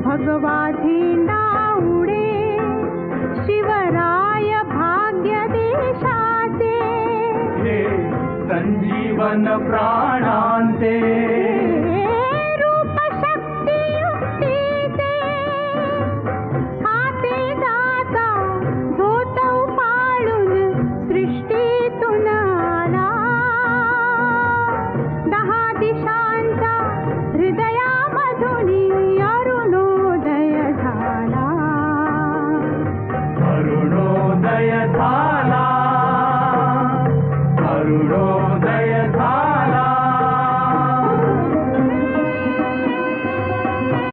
भगवा झेंडा उडे, शिवराय भाग्य देशाचे, हे संजीवन प्राणांचे, रूप शक्ती युक्तीचे, हाते दाता झोतव पाळून सृष्टीतून आला, 10 दिशांचा हृदयामधून अरुणोदय झाला, अरुणोदय झाला, अरुणोदय